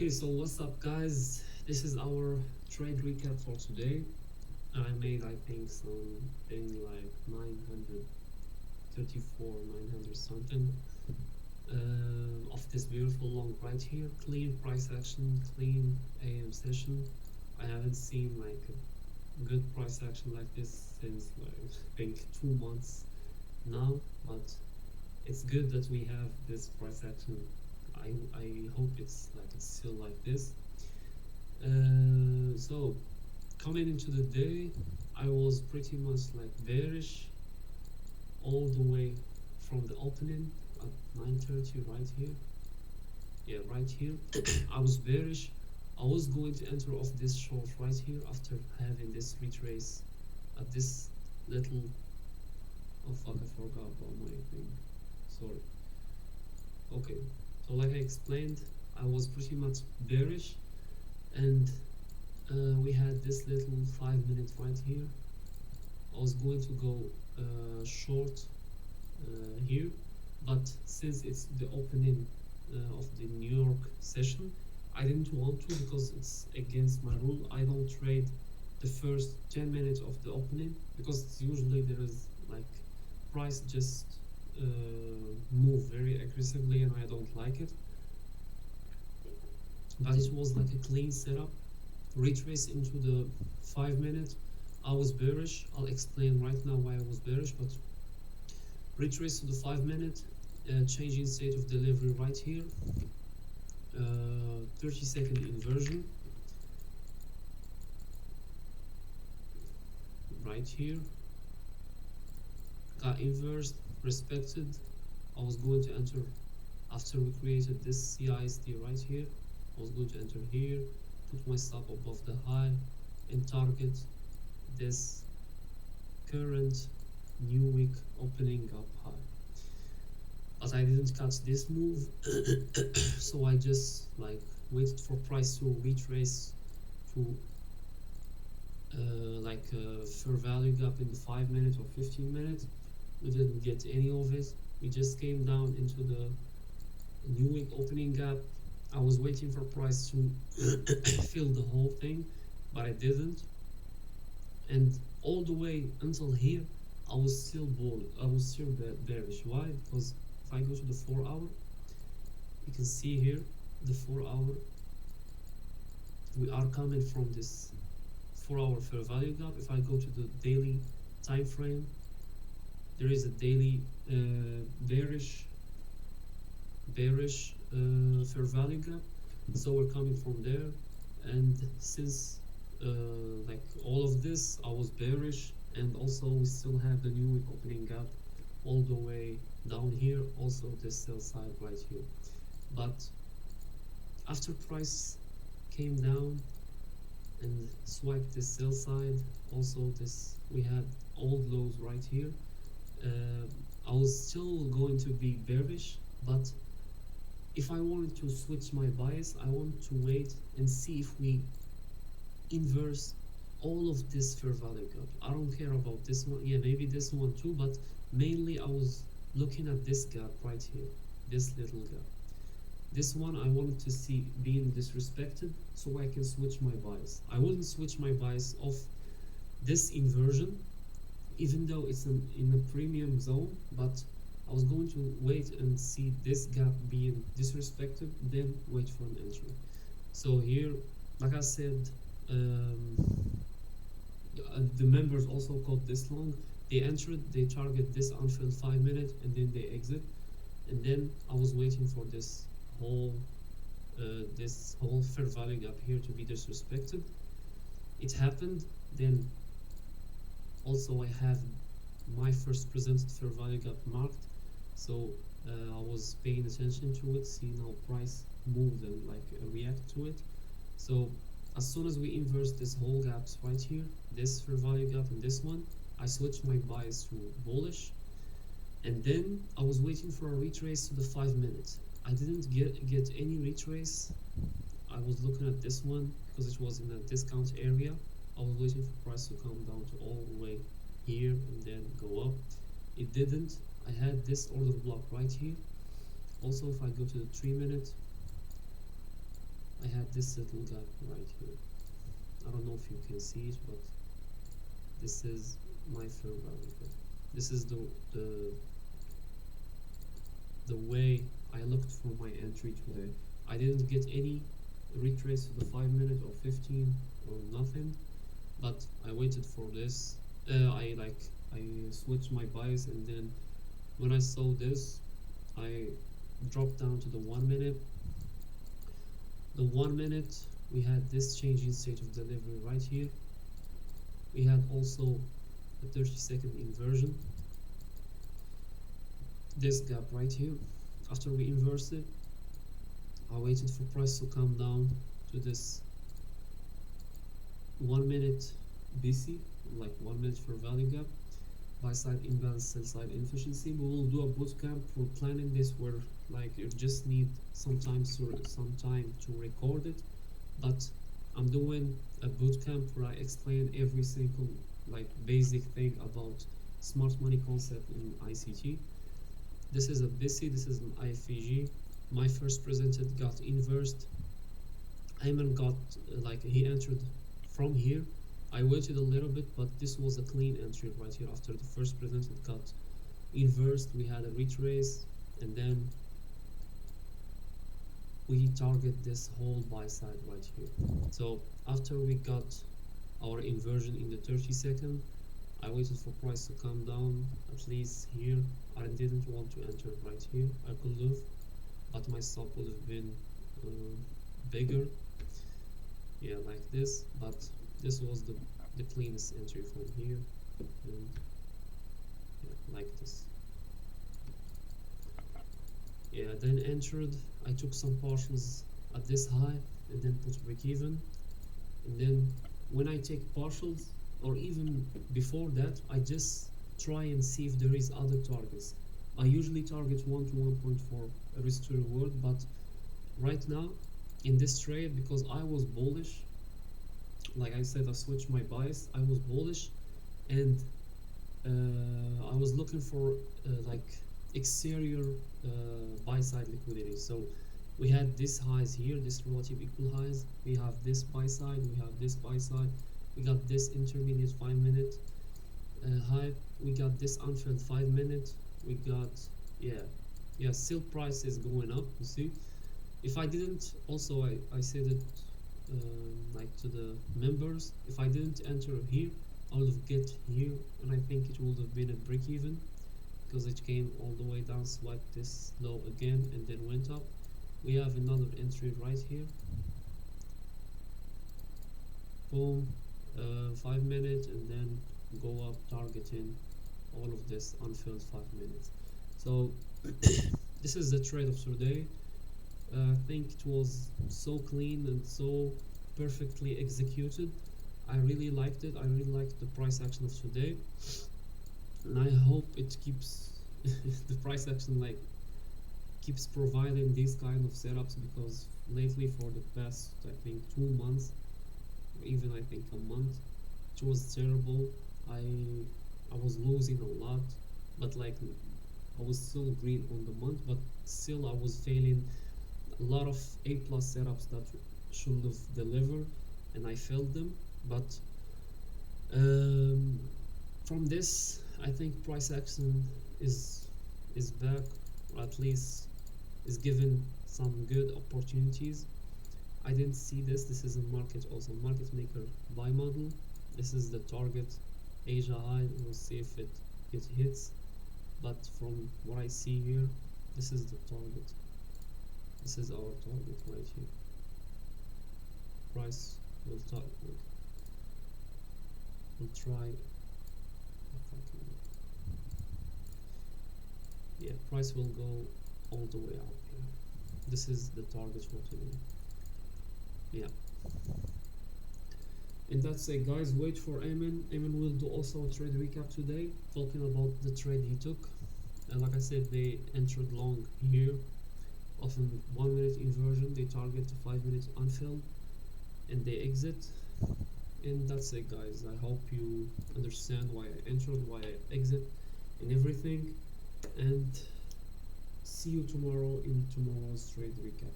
Okay, so what's up, guys? This is our trade recap for today. I made, I think, something like 934, 900 something of this beautiful long right here. Clean price action, clean AM session. I haven't seen like a good price action like this since like I think 2 months now, but it's good that we have this price action. I hope it's still like this. So coming into the day, I was pretty much like bearish all the way from the opening at 9:30 right here. Yeah, right here. I was bearish. I was going to enter off this short right here after having this retrace at this little. Oh fuck! I forgot about my thing. Sorry. Okay. So like I explained, I was pretty much bearish, and we had this little 5 minute right here. I was going to go short here, but since it's the opening of the New York session, I didn't want to because it's against my rule. I don't trade the first 10 minutes of the opening because it's usually there is like price just move very aggressively and I don't like it. But it was like a clean setup. Retrace into the 5 minute. I was bearish. I'll explain right now why I was bearish, but retrace to the 5 minute, changing state of delivery right here, 30-second inversion right here, got inversed, respected. I was going to enter after we created this CIST right here. I was going to enter here, put my stop above the high and target this current new week opening up high, but I didn't catch this move. So I just like waited for price to retrace to like a fair value gap in the 5 minute or 15 minute. We didn't get any of it. We just came down into the new week opening gap. I was waiting for price to fill the whole thing, but I didn't. And all the way until here, I was still bull. I was still bearish. Why? Because if I go to the 4 hour, you can see here the 4 hour. We are coming from this 4 hour fair value gap. If I go to the daily time frame, there is a daily bearish fair value gap. So we're coming from there, and since like all of this, I was bearish, and also we still have the new week opening gap all the way down here, also this sell side right here. But after price came down and swiped this sell side, also this we had old lows right here. I was still going to be bearish, but if I wanted to switch my bias, I want to wait and see if we inverse all of this fair value gap. I don't care about this one. Yeah, maybe this one too, but mainly I was looking at this gap right here, this little gap. This one I wanted to see being disrespected so I can switch my bias. I wouldn't switch my bias off this inversion, even though it's in a premium zone, but I was going to wait and see this gap being disrespected, then wait for an entry. So here, like I said, the members also caught this long. They entered, they target this unfilled 5 minute, and then they exit. And then I was waiting for this whole fair value gap here to be disrespected. It happened. Then also I have my first presented fair value gap marked, so I was paying attention to it, seeing how price moved and like react to it. So as soon as we inverse this whole gaps right here, this fair value gap and this one, I switched my bias to bullish, and then I was waiting for a retrace to the 5 minute. I didn't get any retrace. I was looking at this one because it was in a discount area. I was waiting for price to come down to all the way here and then go up. It didn't. I had this order block right here. Also, if I go to the 3 minute, I had this little gap right here. I don't know if you can see it, but this is my fair value gap. This is the way I looked for my entry today. I didn't get any retrace to the 5 minute or 15 or nothing, but I waited for this. I switched my bias, and then when I saw this, I dropped down to the 1 minute. The 1 minute, we had this change in state of delivery right here. We had also a 30-second inversion, this gap right here. After we inversed it, I waited for price to come down to this 1 minute BC, like 1 minute for value gap, buy side imbalance, sell side inefficiency. We will do a bootcamp for planning this, where like you just need some time to record it, but I'm doing a bootcamp where I explain every single like basic thing about smart money concept in ICT. This is a BISI, this is an IFVG. My first presented got inversed. Ayman got like he entered from here. I waited a little bit, but this was a clean entry right here. After the first presented got inversed, we had a retrace, and then we target this whole buy side right here. So after we got our inversion in the 30-second, I waited for price to come down at least here. I didn't want to enter right here. I could have, but my stop would have been bigger, yeah, like this. But this was the cleanest entry from here, and yeah, like this. Yeah, then entered. I took some partials at this high, and then put break even. And then when I take partials, or even before that, I just try and see if there is other targets. I usually target 1 to 1.4 risk to reward, but right now in this trade, because I was bullish, like I said, I switched my bias. I was bullish, and I was looking for like exterior buy side liquidity. So we had this highs here, this relative equal highs. We have this buy side, we have this buy side. We got this intermediate 5-minute high. We got this unfilled 5-minute. We got still price is going up. You see, if I didn't, also I said it like to the members, if I didn't enter here, I would have get here, and I think it would have been a break even, because it came all the way down, swiped this low again, and then went up. We have another entry right here. Boom. 5-minute, and then go up, targeting all of this unfilled 5 minutes. So this is the trade of today. I think it was so clean and so perfectly executed. I really liked it. I really liked the price action of today, and I hope it keeps the price action like keeps providing these kind of setups, because lately for the past I think 2 months, even I think a month, it was terrible. I was losing a lot, but like I was still green on the month, but still I was failing a lot of A+ setups that should have delivered, and I failed them. But from this, I think price action is back, or at least is given some good opportunities. I didn't see this. This is a market, also market maker buy model. This is the target Asia high. We'll see if it hits, but from what I see here, this is the target. This is our target right here. Price will try. Yeah, price will go all the way up here. This is the target for today. Yeah. And that's it, guys. Wait for Ayman. Ayman will do also a trade recap today, talking about the trade he took. And like I said, they entered long here, often 1 minute inversion. They target the 5 minutes unfilled, and they exit. And that's it, guys. I hope you understand why I entered, why I exit, and everything. And see you tomorrow in tomorrow's trade recap.